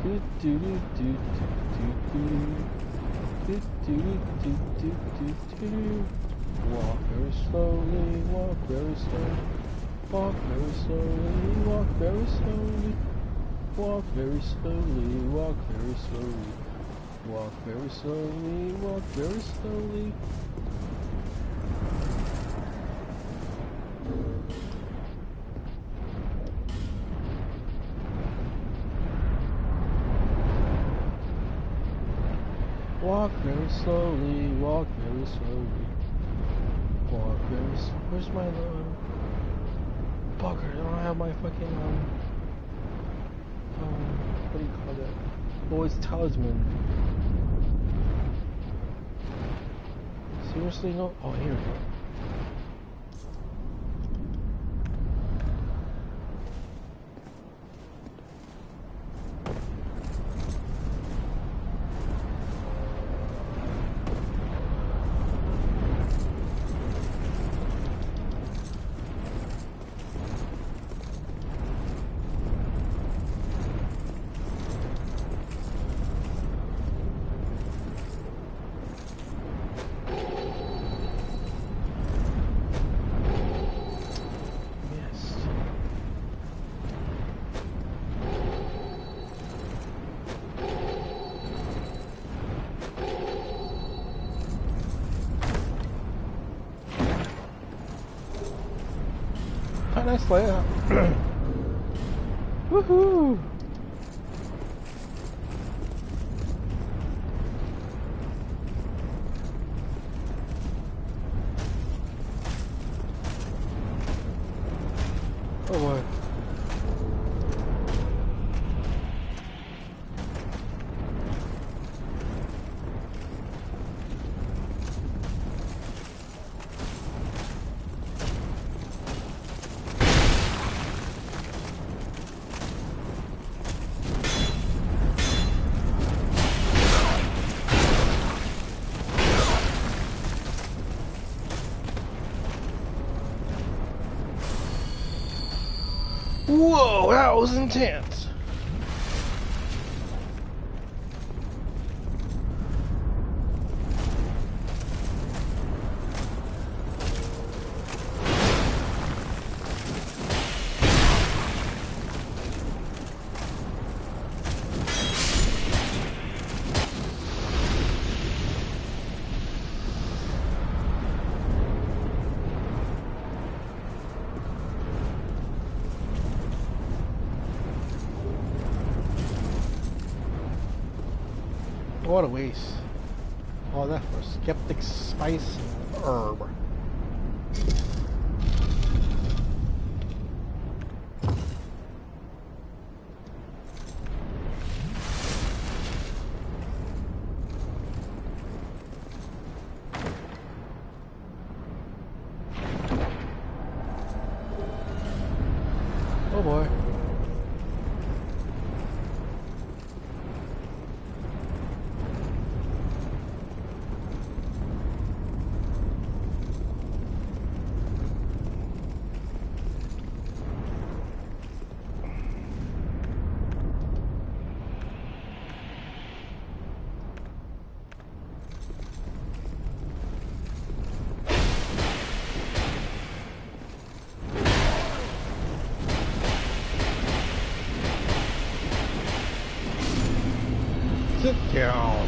Do do do do do do do do do do. Walk very slowly, walk very slowly, walk very slowly, walk very slowly, walk very slowly, walk very slowly, walk very slowly, walk very slowly. Walk very slowly, walk very slowly, walk very slowly. Where's my bugger? I don't have my fucking what do you call that? Oh, it's talisman. Seriously, no? Oh, here we go. Nice layout. Woohoo! Oh boy. Whoa, that was intense. What a waste. All that for skeptic spice herb. Oh boy. Sit down.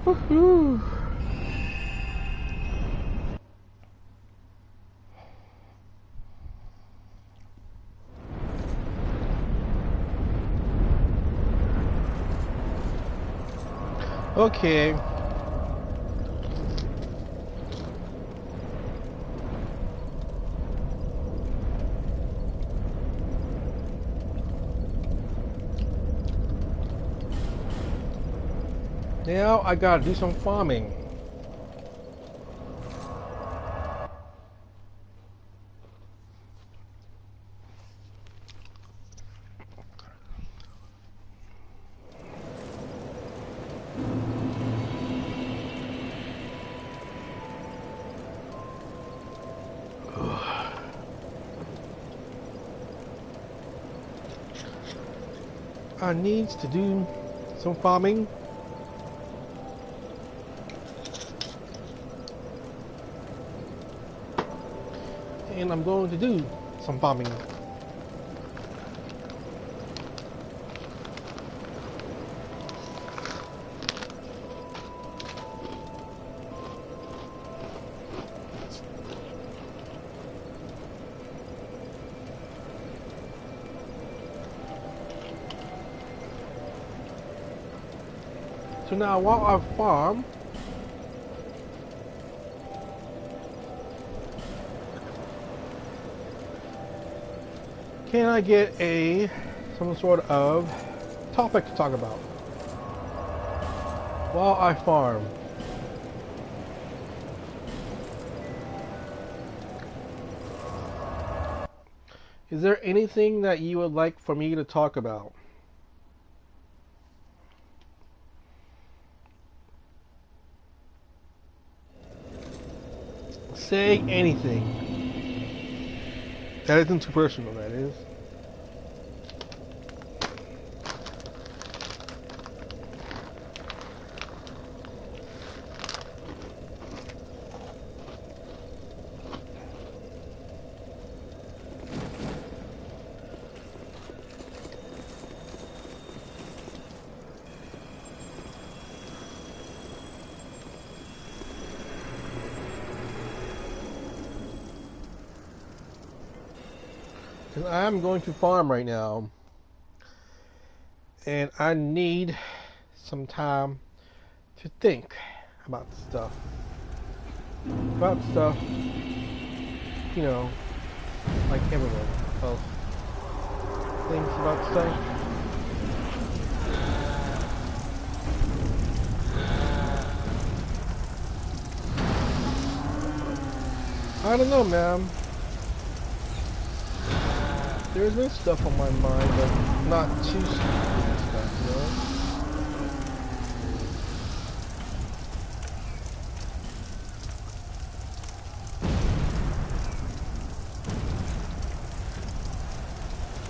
Woohoo! Okay. Now I gotta do some farming. I need to do some farming. And I'm going to do some farming. So now while I farm, can I get some sort of topic to talk about while I farm? Is there anything that you would like for me to talk about? Say anything. That isn't too personal, that is. Because I'm going to farm right now. And I need some time to think about stuff. You know, like everyone else thinks about stuff. I don't know, man. There's been stuff on my mind, but not too stupid stuff,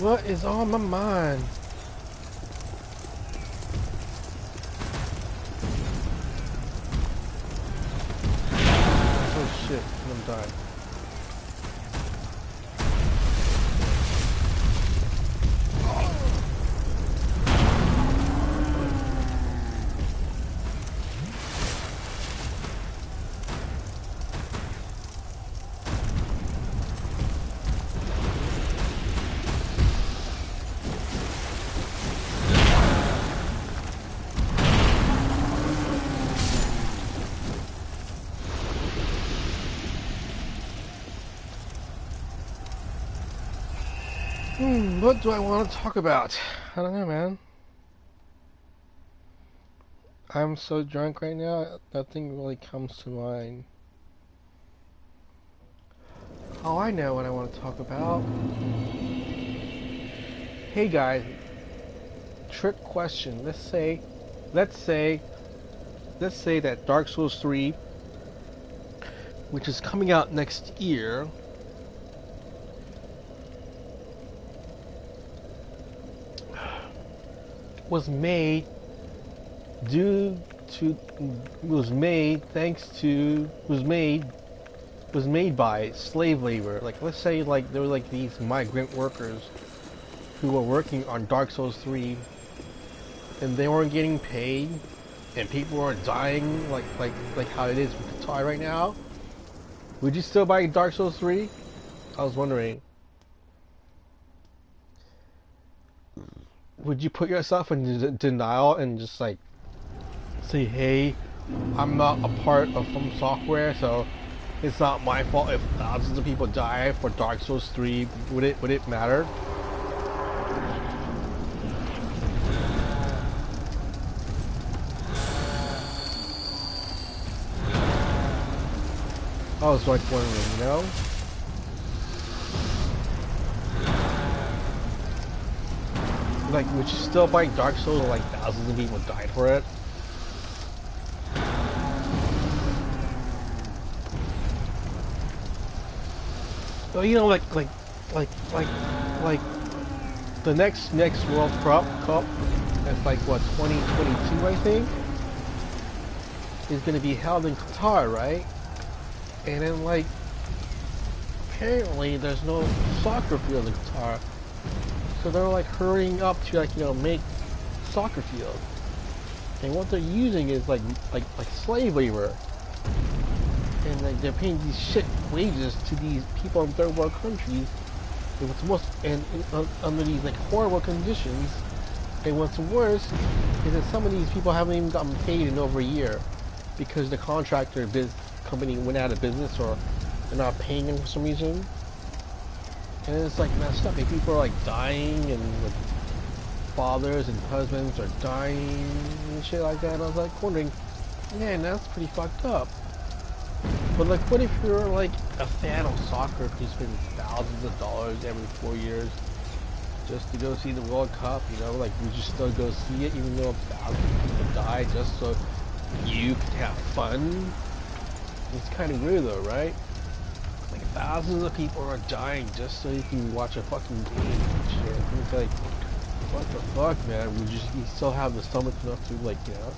you know? What is on my mind? Oh shit, I'm dying. What do I want to talk about? I don't know, man. I'm so drunk right now, nothing really comes to mind. Oh, I know what I want to talk about. Hey guys, trick question. Let's say that Dark Souls 3, which is coming out next year, was made by slave labor. Like, let's say like there were like these migrant workers who were working on Dark Souls 3 and they weren't getting paid and people were dying like how it is with the toy right now. Would you still buy Dark Souls 3? I was wondering. Would you put yourself in denial and just like say, hey, I'm not a part of From Software, so it's not my fault if thousands of people die for Dark Souls 3. Would it matter? I was like wondering, you know? Like, would you still buy Dark Souls if like thousands of people died for it? Well, you know, like the next World Cup, that's like what 2022, I think, is gonna be held in Qatar, right? And then like apparently there's no soccer field in Qatar, so they're like hurrying up to like, you know, make soccer field, and what they're using is like slave labor. And like they're paying these shit wages to these people in third world countries, and what's most under these like horrible conditions. And what's worse is that some of these people haven't even gotten paid in over a year because the contractor company went out of business, or they're not paying them for some reason. And it's like messed up. And people are like dying, and like, fathers and husbands are dying and shit like that. And I was like wondering, man, that's pretty fucked up. But like, what if you're like a fan of soccer who spends thousands of dollars every 4 years just to go see the World Cup? You know, like, would you still go see it even though thousands of people die just so you could have fun? It's kind of weird though, right? Like thousands of people are dying just so you can watch a fucking game and shit. And it's like, what the fuck, man? Would you still have the stomach enough to, like, you know?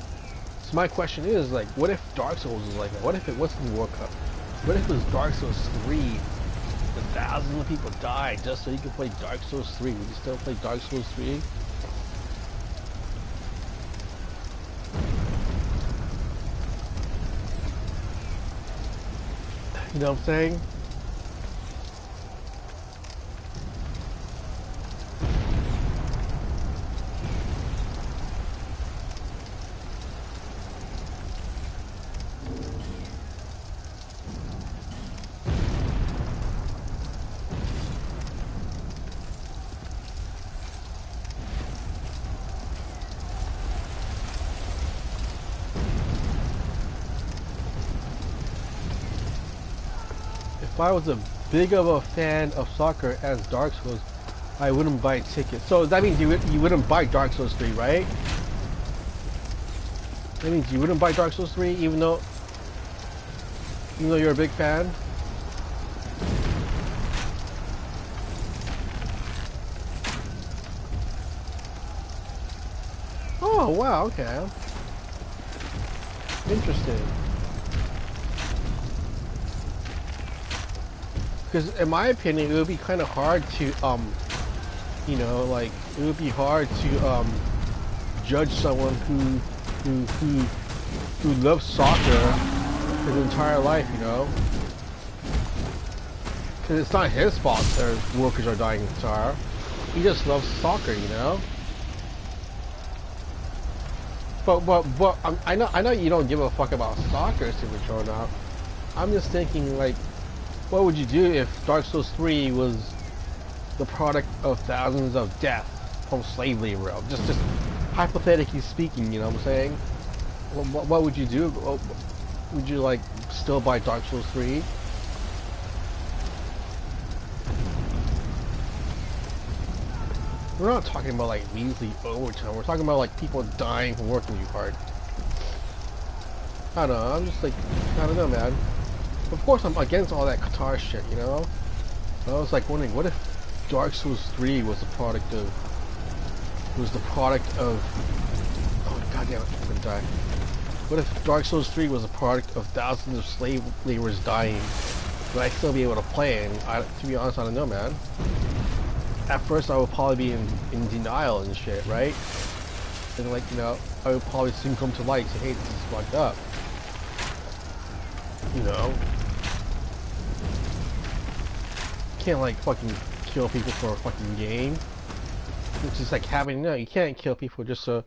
So my question is, like, what if Dark Souls is like that? What if it wasn't the World Cup? What if it was Dark Souls 3 and thousands of people died just so you could play Dark Souls 3? Would you still play Dark Souls 3? You know what I'm saying? If I was a big of a fan of soccer as Dark Souls, I wouldn't buy tickets. So that means you wouldn't buy Dark Souls 3, right? That means you wouldn't buy Dark Souls 3 even though you're a big fan? Oh wow, okay. Interesting. Because in my opinion, it would be kind of hard to, you know, like, it would be hard to, judge someone who loves soccer his entire life, you know? Because it's not his fault their workers are dying in Qatar. He just loves soccer, you know? But I know you don't give a fuck about soccer, Super Chornoff. I'm just thinking, like, what would you do if Dark Souls 3 was the product of thousands of deaths from slave labor? Just hypothetically speaking, you know what I'm saying? What would you do? Would you, like, still buy Dark Souls 3? We're not talking about, like, measly overtime. We're talking about, like, people dying from working too hard. I don't know. I'm just like, I don't know, man. Of course, I'm against all that Qatar shit, you know? I was like wondering, what if Dark Souls 3 was the product of... Oh, goddamn it, I'm gonna die. What if Dark Souls 3 was a product of thousands of slave laborers dying? Would I still be able to play? And to be honest, I don't know, man. At first, I would probably be in denial and shit, right? And like, you know, I would probably soon come to light and say, hey, this is fucked up. You know? Can't like fucking kill people for a fucking game. It's just like having, no, you can't kill people just so